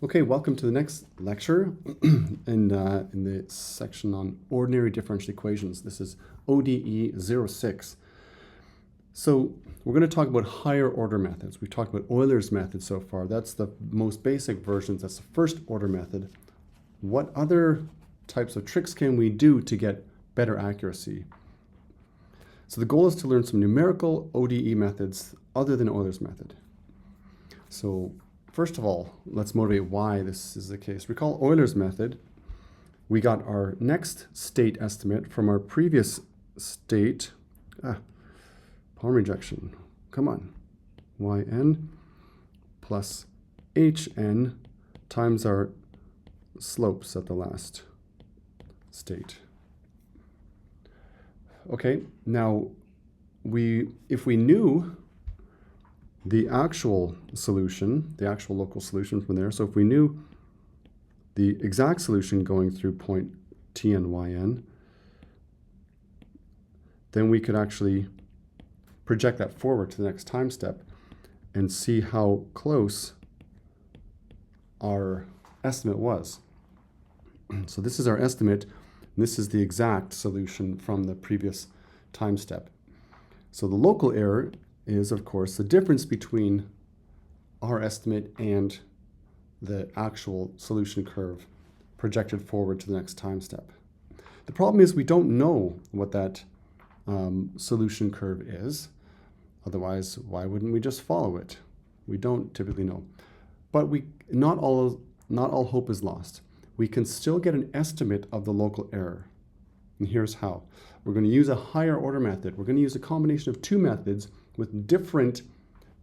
Okay, welcome to the next lecture in the section on ordinary differential equations. This is ODE 06. So we're going to talk about higher order methods. We've talked about Euler's method so far. That's the most basic versions. That's the first order method. What other types of tricks can we do to get better accuracy? So the goal is to learn some numerical ODE methods other than Euler's method. So first of all, let's motivate why this is the case. Recall Euler's method. We got our next state estimate from our previous state. Palm rejection. Come on. Yn plus Hn times our slopes at the last state. Okay, now if we knew the actual solution, the actual local solution from there, so if we knew the exact solution going through point Tn, Yn, then we could actually project that forward to the next time step and see how close our estimate was. So this is our estimate, and this is the exact solution from the previous time step. So the local error is, of course, the difference between our estimate and the actual solution curve projected forward to the next time step. The problem is we don't know what that solution curve is. Otherwise, why wouldn't we just follow it? We don't typically know. But not all hope is lost. We can still get an estimate of the local error. And here's how. We're going to use a higher order method. We're going to use a combination of two methods with different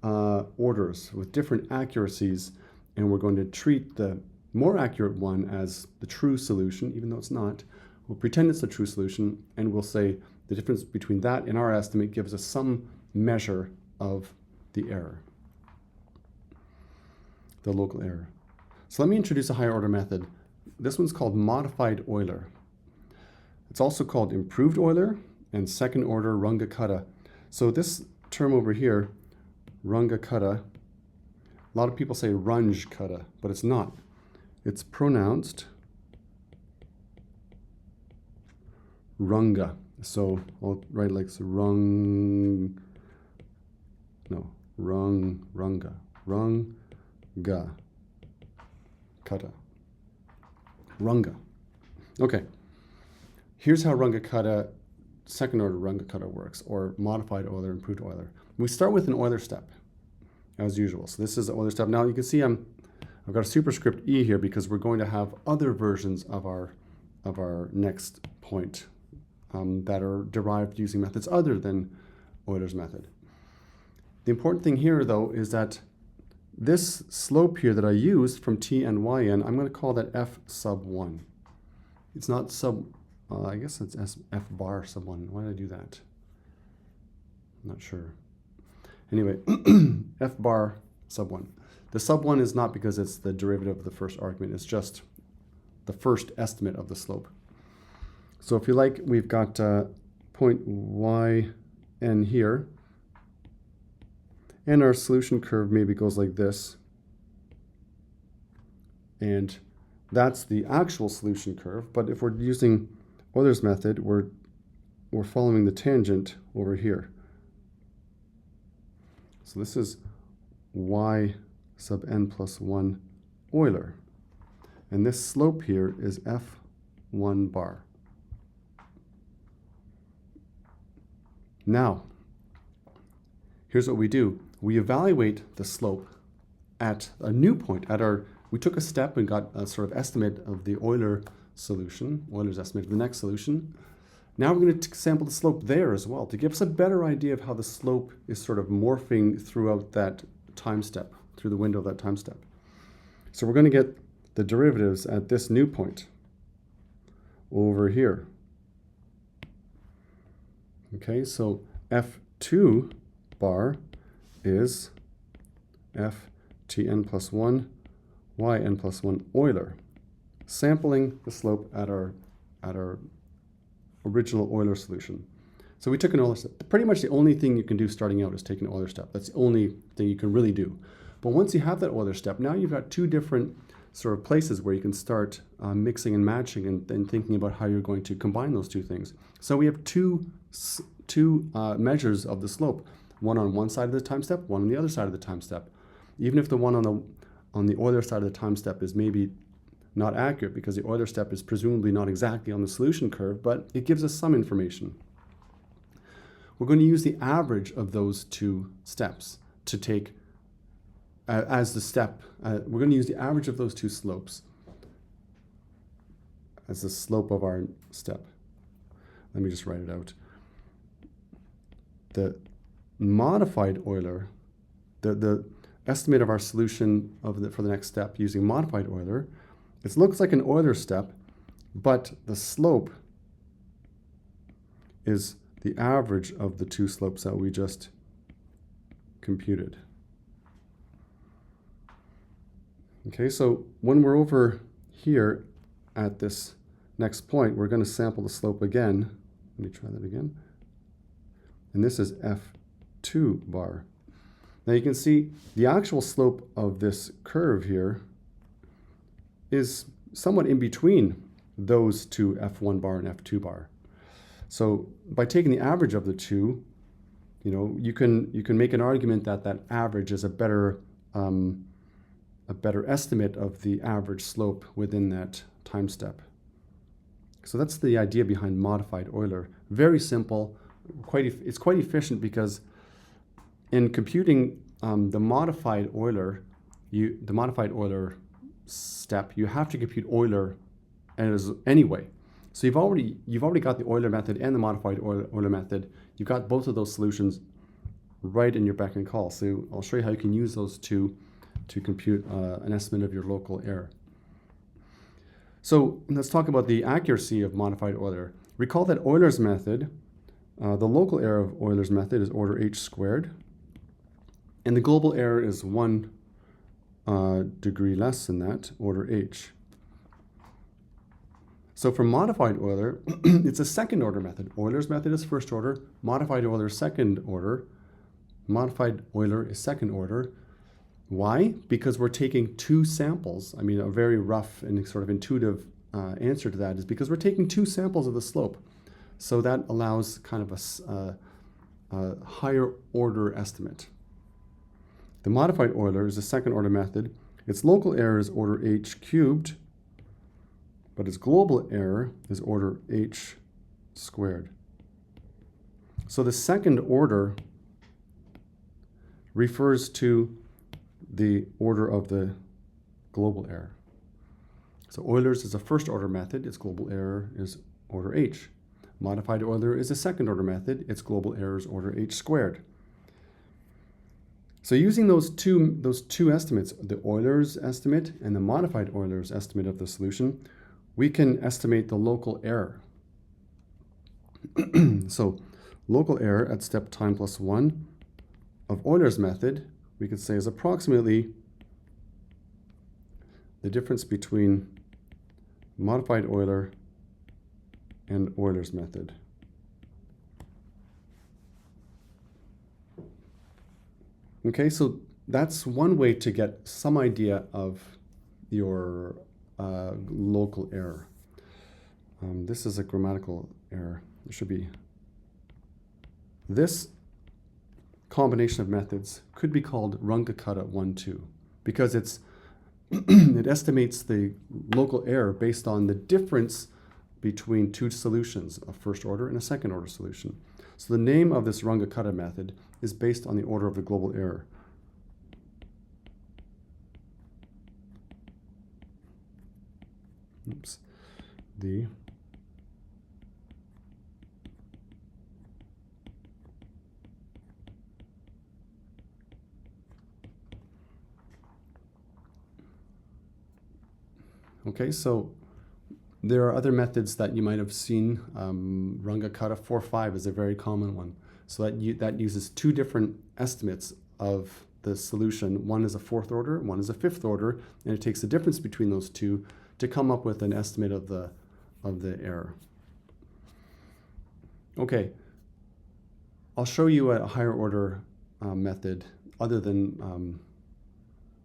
orders, with different accuracies, and we're going to treat the more accurate one as the true solution, even though it's not. We'll pretend it's the true solution, and we'll say the difference between that and our estimate gives us some measure of the error, the local error. So let me introduce a higher order method. This one's called modified Euler. It's also called improved Euler and second order Runge-Kutta. So this term over here, Runge-Kutta, a lot of people say Runge-Kutta, but it's not. It's pronounced Runge. So I'll write like Runge, Kutta. Runge. Okay. Here's how Runge-Kutta, second order Runge-Kutta works, or modified Euler, improved Euler. We start with an Euler step, as usual. So this is the Euler step. Now you can see I've got a superscript E here because we're going to have other versions of our next point that are derived using methods other than Euler's method. The important thing here, though, is that this slope here that I used from T and Yn, I'm going to call that F sub 1. It's not sub, I guess it's F bar sub 1. Why did I do that? I'm not sure. Anyway, F bar sub 1. The sub 1 is not because it's the derivative of the first argument. It's just the first estimate of the slope. So if you like, we've got point Yn here. And our solution curve maybe goes like this. And that's the actual solution curve. But if we're using Euler's method, we're following the tangent over here. So this is y sub n plus 1 Euler. And this slope here is F1 bar. Now, here's what we do. We evaluate the slope at a new point. We took a step and got a sort of estimate of the Euler solution, Euler's estimate of the next solution. Now we're going to sample the slope there as well to give us a better idea of how the slope is sort of morphing throughout that time step, through the window of that time step. So we're going to get the derivatives at this new point over here. Okay, so F2 bar is Ftn plus 1 Yn plus 1 Euler, sampling the slope at our original Euler solution. So we took an Euler step. Pretty much the only thing you can do starting out is take an Euler step. That's the only thing you can really do. But once you have that Euler step, now you've got two different sort of places where you can start mixing and matching and thinking about how you're going to combine those two things. So we have two measures of the slope, one on one side of the time step, one on the other side of the time step. Even if the one on the Euler side of the time step is maybe not accurate because the Euler step is presumably not exactly on the solution curve, but it gives us some information. We're going to use the average of those two steps to take as the step. We're going to use the average of those two slopes as the slope of our step. Let me just write it out. The modified Euler, the estimate of our solution for the next step using modified Euler, it looks like an Euler step, but the slope is the average of the two slopes that we just computed. Okay, so when we're over here at this next point, we're going to sample the slope again. Let me try that again. And this is F2 bar. Now you can see the actual slope of this curve here is somewhat in between those two F1 bar and F2 bar. So by taking the average of the two, you can make an argument that that average is a better estimate of the average slope within that time step. So that's the idea behind modified Euler. Very simple. It's quite efficient because in computing the modified Euler step, you have to compute Euler anyway. So you've already got the Euler method and the modified Euler method. You've got both of those solutions right in your beck and call. So I'll show you how you can use those two to compute an estimate of your local error. So let's talk about the accuracy of modified Euler. Recall that Euler's method, the local error of Euler's method is order h squared, and the global error is 1 degree less than that, order h. So for modified Euler, it's a second order method. Euler's method is first order, modified Euler is second order. Modified Euler is second order. Why? Because we're taking two samples. I mean, a very rough and sort of intuitive answer to that is because we're taking two samples of the slope. So that allows kind of a higher order estimate. The modified Euler is a second order method. Its local error is order h cubed, but its global error is order h squared. So the second order refers to the order of the global error. So Euler's is a first order method. Its global error is order h. Modified Euler is a second order method. Its global error is order h squared. So using those two estimates, the Euler's estimate and the modified Euler's estimate of the solution, we can estimate the local error. So local error at step time plus 1 of Euler's method, we could say is approximately the difference between modified Euler and Euler's method. Okay, so that's one way to get some idea of your local error. This is a grammatical error. It should be. This combination of methods could be called Runge-Kutta 1-2 because it estimates the local error based on the difference between two solutions, a first order and a second order solution. So the name of this Runge-Kutta method is based on the order of the global error. Oops. Okay, so there are other methods that you might have seen. Runge-Kutta 4-5 is a very common one. So that uses two different estimates of the solution. One is a fourth order, one is a fifth order, and it takes the difference between those two to come up with an estimate of the error. Okay, I'll show you a higher order method other than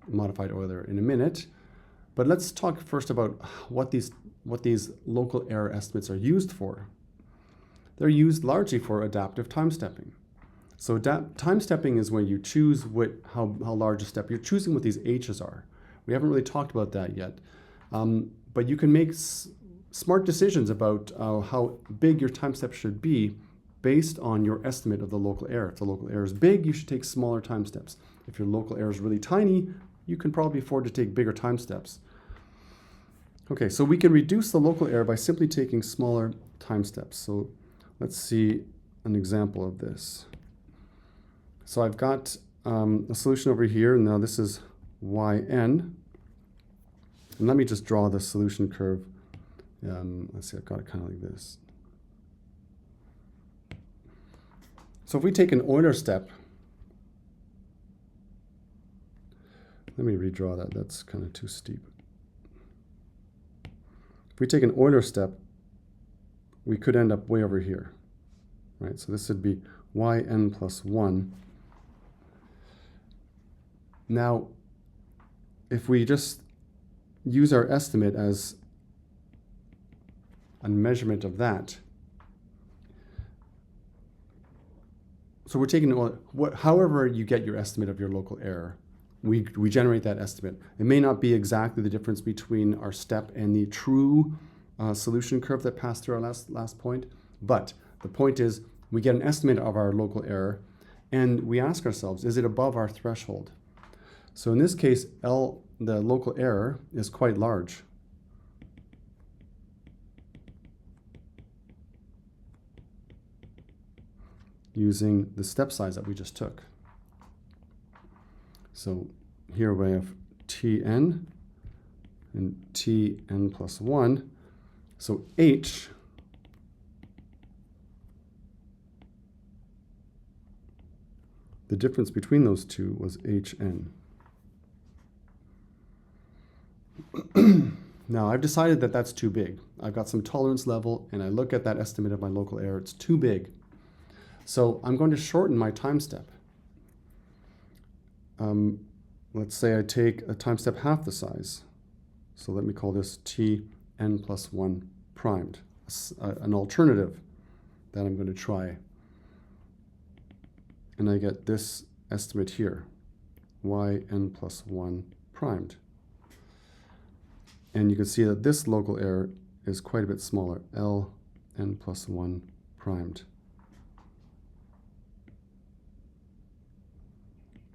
modified Euler in a minute. But let's talk first about what these local error estimates are used for. They're used largely for adaptive time stepping. So time stepping is when you choose how large a step. You're choosing what these h's are. We haven't really talked about that yet. But you can make smart decisions about how big your time step should be based on your estimate of the local error. If the local error is big, you should take smaller time steps. If your local error is really tiny, you can probably afford to take bigger time steps. Okay, so we can reduce the local error by simply taking smaller time steps. So let's see an example of this. So I've got a solution over here. Now this is yn. And let me just draw the solution curve. Let's see, I've got it kind of like this. So if we take an Euler step, let me redraw that. That's kind of too steep. If we take an Euler step, we could end up way over here, right? So this would be yn plus 1. Now, if we just use our estimate as a measurement of that, so we're taking, however you get your estimate of your local error, we generate that estimate. It may not be exactly the difference between our step and the true solution curve that passed through our last point, but the point is we get an estimate of our local error and we ask ourselves, is it above our threshold? So in this case, the local error is quite large. Using the step size that we just took. So here we have Tn and Tn plus 1. So h the difference between those two was Hn. Now I've decided that that's too big. I've got some tolerance level and I look at that estimate of my local error. It's too big. So I'm going to shorten my time step. Let's say I take a time step half the size. So let me call this Tn plus 1 primed, an alternative that I'm going to try. And I get this estimate here, yn plus 1 primed. And you can see that this local error is quite a bit smaller, Ln plus 1 primed.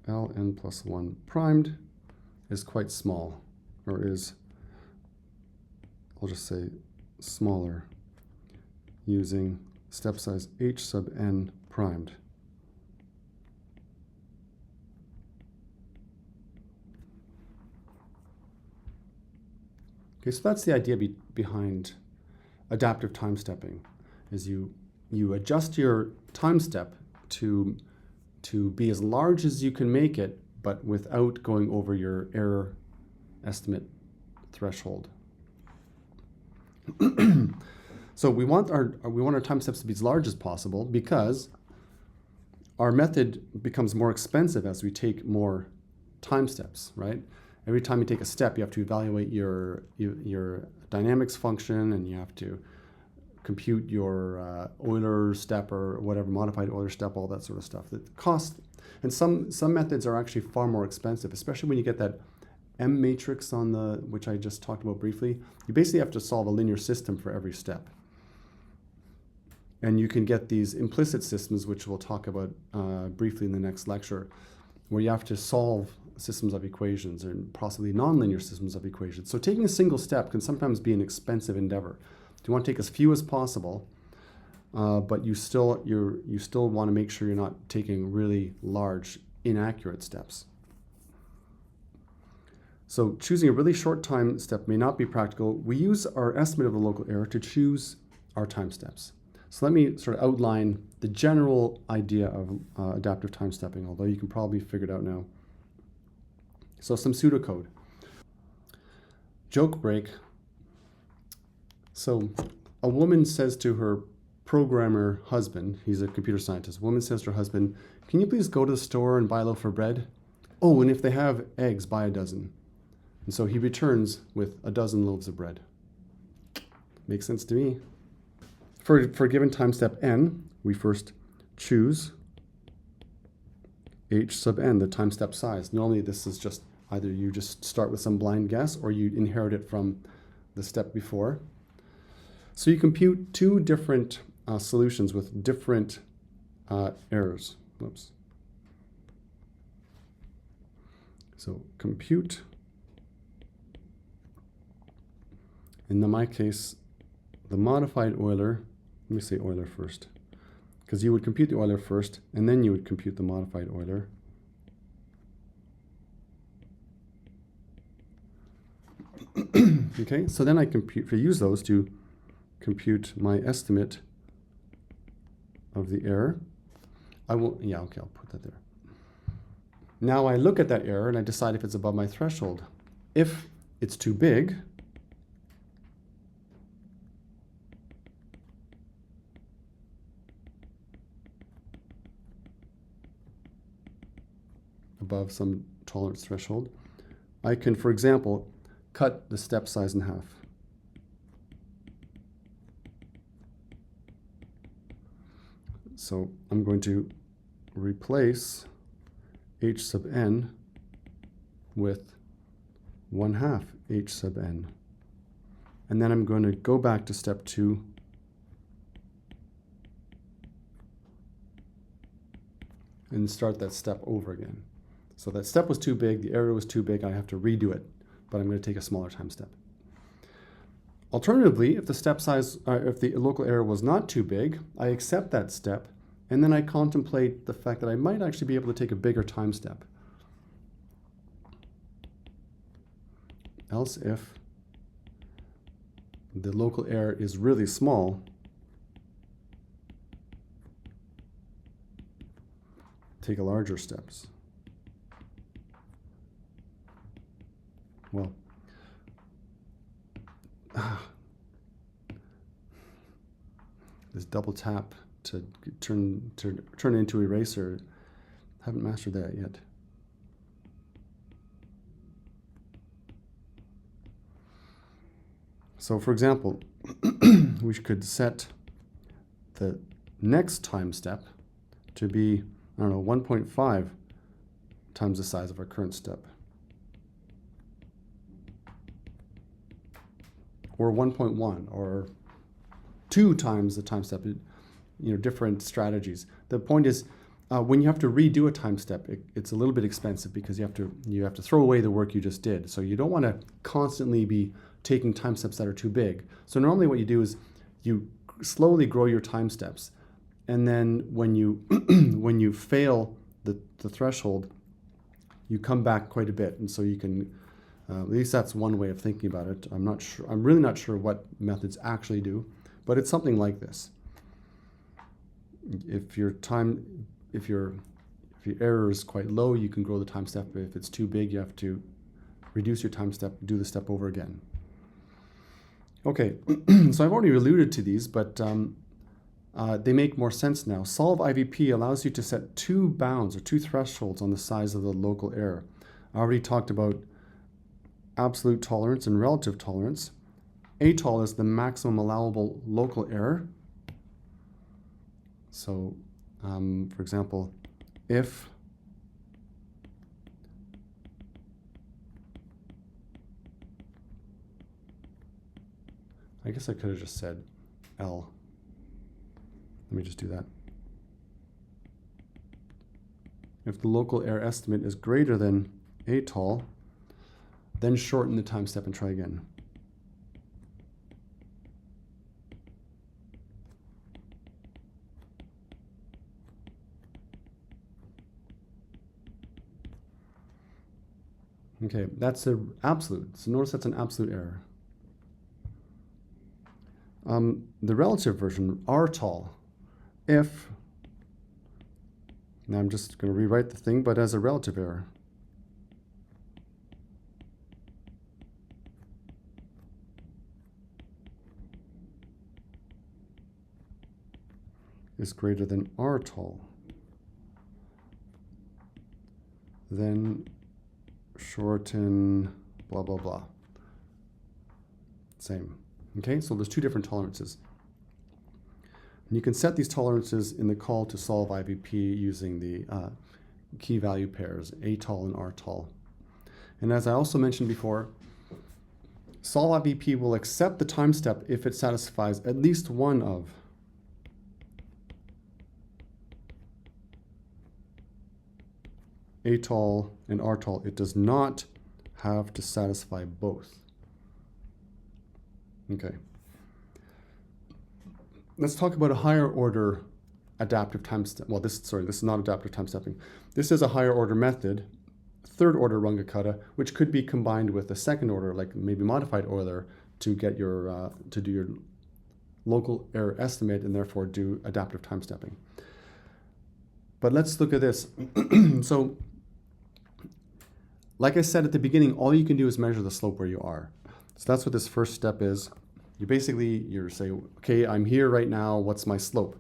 Ln plus 1 primed is quite small, or is, I'll just say, smaller, using step size h sub n primed. Okay, so that's the idea behind adaptive time stepping, is you adjust your time step to be as large as you can make it, but without going over your error estimate threshold. So we want our time steps to be as large as possible because our method becomes more expensive as we take more time steps, right? Every time you take a step, you have to evaluate your dynamics function, and you have to compute your Euler step or whatever, modified Euler step, all that sort of stuff. The cost, and some methods are actually far more expensive, especially when you get that M matrix which I just talked about briefly. You basically have to solve a linear system for every step. And you can get these implicit systems, which we'll talk about briefly in the next lecture, where you have to solve systems of equations and possibly nonlinear systems of equations. So taking a single step can sometimes be an expensive endeavor. You want to take as few as possible, but you still want to make sure you're not taking really large, inaccurate steps. So choosing a really short time step may not be practical. We use our estimate of the local error to choose our time steps. So let me sort of outline the general idea of adaptive time stepping, although you can probably figure it out now. So some pseudocode. Joke break. So a woman says to her programmer husband, he's a computer scientist, a woman says to her husband, "Can you please go to the store and buy a loaf of bread? Oh, and if they have eggs, buy a dozen." And so he returns with a dozen loaves of bread. Makes sense to me. For a given time step n, we first choose h sub n, the time step size. Normally this is just either you just start with some blind guess or you inherit it from the step before. So you compute two different solutions with different errors. Whoops. So compute, in my case, the modified Euler. Let me say Euler first, because you would compute the Euler first, and then you would compute the modified Euler. Okay, so then I use those to compute my estimate of the error. I'll put that there. Now I look at that error and I decide if it's above my threshold. If it's too big, above some tolerance threshold, I can, for example, cut the step size in half. So I'm going to replace h sub n with 1/2 h sub n. And then I'm going to go back to step 2 and start that step over again. So that step was too big, the error was too big, I have to redo it, but I'm going to take a smaller time step. Alternatively, if the step size, if the local error was not too big, I accept that step, and then I contemplate the fact that I might actually be able to take a bigger time step. Else, if the local error is really small, take a larger steps. Well, this double tap to turn it into eraser, haven't mastered that yet. So for example, we could set the next time step to be, I don't know, 1.5 times the size of our current step. Or 1.1, or 2 times the time step, different strategies. The point is, when you have to redo a time step, it's a little bit expensive because you have to throw away the work you just did. So you don't want to constantly be taking time steps that are too big. So normally what you do is you slowly grow your time steps, and then when you when you fail the threshold, you come back quite a bit, and so you can. At least that's one way of thinking about it. I'm really not sure what methods actually do, but it's something like this. If your error is quite low, you can grow the time step. If it's too big, you have to reduce your time step, do the step over again. Okay, so I've already alluded to these, but they make more sense now. Solve IVP allows you to set 2 bounds or 2 thresholds on the size of the local error. I already talked about absolute tolerance and relative tolerance. ATOL is the maximum allowable local error. So, for example, if I guess I could have just said L. Let me just do that. If the local error estimate is greater than ATOL, then shorten the time step and try again. Okay, that's an absolute. So notice that's an absolute error. The relative version, RTOL, if, now I'm just going to rewrite the thing, but as a relative error. Is greater than RTOL, then shorten blah, blah, blah. Same. Okay, so there's two different tolerances. And you can set these tolerances in the call to solve IVP using the key value pairs, atol and rtol. And as I also mentioned before, solve IVP will accept the time step if it satisfies at least one of atol and rtol. It does not have to satisfy both. Okay. Let's talk about a higher order adaptive time step. Well, this is not adaptive time stepping. This is a higher order method, third order Runge-Kutta, which could be combined with a second order, like maybe modified Euler, to get your to do your local error estimate and therefore do adaptive time stepping. But let's look at this. So, like I said at the beginning, all you can do is measure the slope where you are. So that's what this first step is. You say, okay, I'm here right now, what's my slope?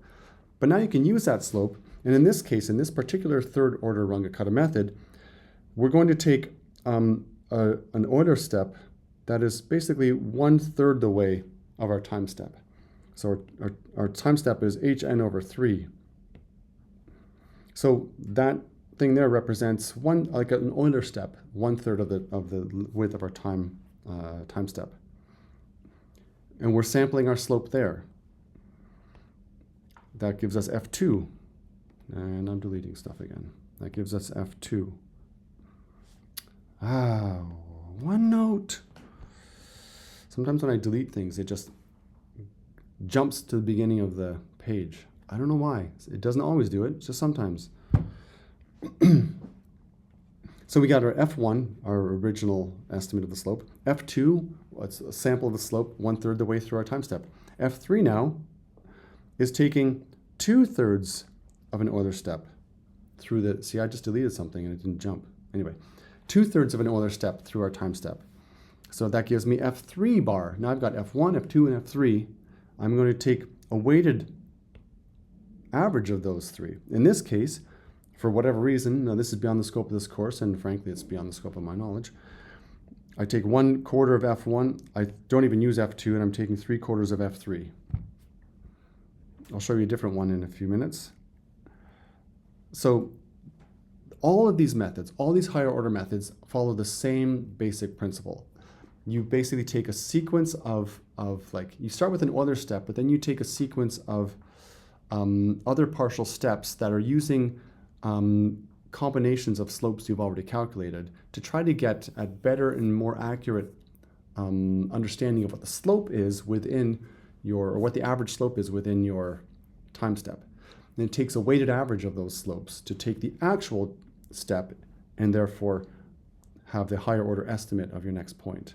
But now you can use that slope, and in this case, in this particular third order Runge-Kutta method, we're going to take an Euler step that is basically 1/3 the way of our time step. So our time step is hn over 3. So that thing there represents like an Euler step, 1/3 of the width of our time step. And we're sampling our slope there. That gives us F2. And I'm deleting stuff again. That gives us F2. One note. Sometimes when I delete things, it just jumps to the beginning of the page. I don't know why. It doesn't always do it, it's just sometimes. So we got our F1, our original estimate of the slope. F2, it's a sample of the slope 1/3 the way through our time step. F3 now is taking 2/3 of an Euler step through the, see, I just deleted something and it didn't jump. Anyway, 2/3 of an Euler step through our time step. So that gives me F3 bar. Now I've got F1, F2, and F3. I'm going to take a weighted average of those three. In this case, for whatever reason, now this is beyond the scope of this course, and frankly, it's beyond the scope of my knowledge. I take 1/4 of F1, I don't even use F2, and I'm taking 3/4 of F3. I'll show you a different one in a few minutes. So all of these methods, all these higher order methods follow the same basic principle. You basically take a sequence of like, you start with an Euler step, but then you take a sequence of other partial steps that are using combinations of slopes you've already calculated to try to get a better and more accurate understanding of what the slope is within your, or what the average slope is within your time step. And it takes a weighted average of those slopes to take the actual step and therefore have the higher order estimate of your next point.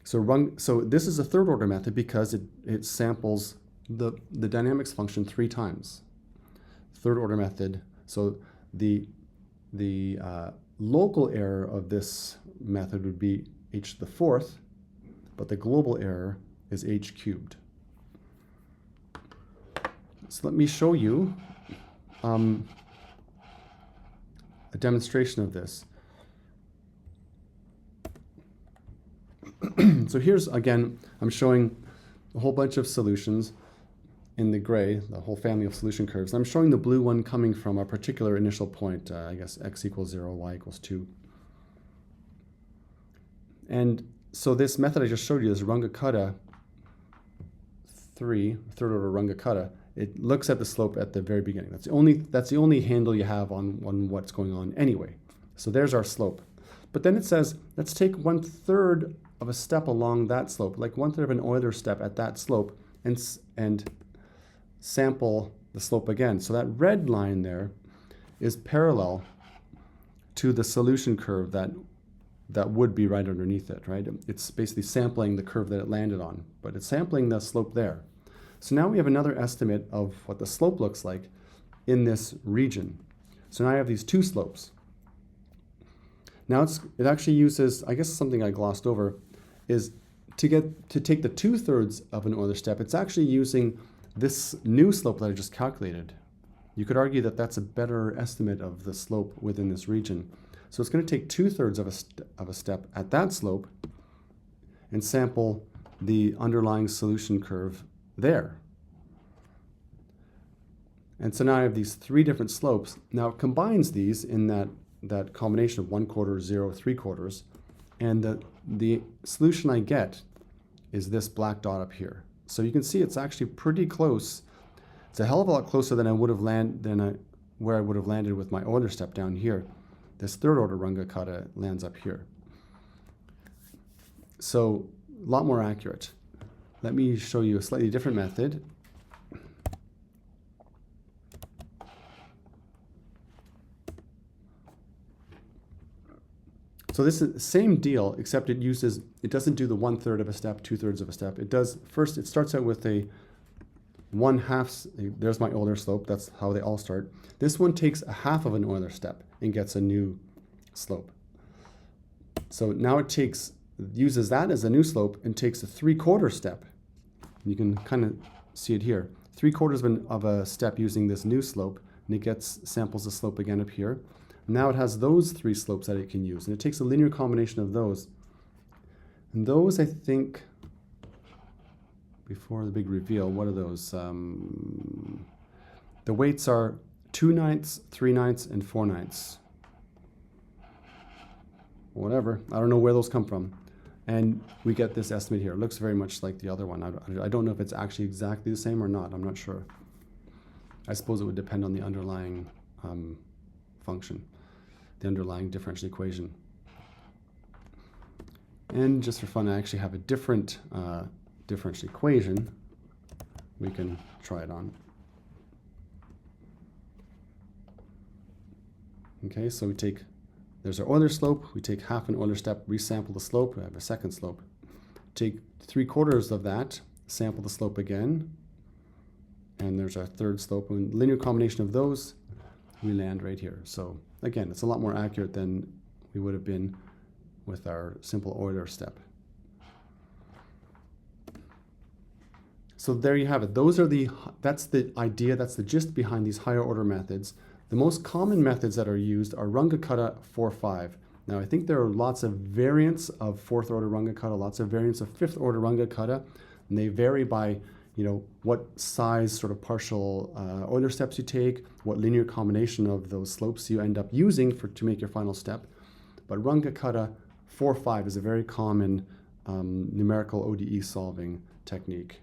So this is a third order method because it samples the dynamics function 3 times. Third order method. So the local error of this method would be h⁴, but the global error is h³. So let me show you a demonstration of this. So here's, again, I'm showing a whole bunch of solutions in the gray, the whole family of solution curves. I'm showing the blue one coming from a particular initial point, I guess x = 0, y = 2. And so this method I just showed you, this Runge-Kutta 3, third order Runge-Kutta, it looks at the slope at the very beginning. That's the only handle you have on what's going on anyway. So there's our slope. But then it says, let's take 1/3 of a step along that slope, like 1/3 of an Euler step at that slope, and sample the slope again. So that red line there is parallel to the solution curve that would be right underneath it, right? It's basically sampling the curve that it landed on, but it's sampling the slope there. So now we have another estimate of what the slope looks like in this region. So now I have these 2 slopes. Now it actually uses, I guess something I glossed over, is to take the 2/3 of an Euler step, it's actually using this new slope that I just calculated. You could argue that that's a better estimate of the slope within this region. So it's going to take 2/3 of a step at that slope and sample the underlying solution curve there. And so now I have these 3 different slopes. Now it combines these in that combination of 1/4, 0, 3/4, and the solution I get is this black dot up here. So you can see it's actually pretty close. It's a hell of a lot closer than where I would have landed with my Euler step down here. This 3rd order Runge-Kutta lands up here. So a lot more accurate. Let me show you a slightly different method. So this is the same deal, except it doesn't do the 1/3 of a step, 2/3 of a step. It starts out with a 1/2, there's my Euler slope, that's how they all start. This one takes a half of an Euler step and gets a new slope. So now it uses that as a new slope and takes a 3/4 step. You can kind of see it here. 3/4 of a step using this new slope, and it samples the slope again up here. Now it has those 3 slopes that it can use, and it takes a linear combination of those. And those, I think, before the big reveal, what are those? The weights are 2/9, 3/9, and 4/9. Whatever, I don't know where those come from. And we get this estimate here. It looks very much like the other one. I don't know if it's actually exactly the same or not. I'm not sure. I suppose it would depend on the underlying function, the underlying differential equation. And just for fun, I actually have a different differential equation. We can try it on. Okay, so there's our Euler slope. We take half an Euler step, resample the slope. We have a second slope. Take 3/4 of that, sample the slope again. And there's our 3rd slope. And linear combination of those, we land right here. So again, it's a lot more accurate than we would have been with our simple Euler step. So there you have it. That's the idea, that's the gist behind these higher order methods. The most common methods that are used are Runge-Kutta 4-5. Now I think there are lots of variants of 4th order Runge-Kutta, lots of variants of 5th order Runge-Kutta, and they vary by what size sort of partial Euler steps you take, what linear combination of those slopes you end up using to make your final step. But Runge-Kutta 4-5 is a very common numerical ODE solving technique.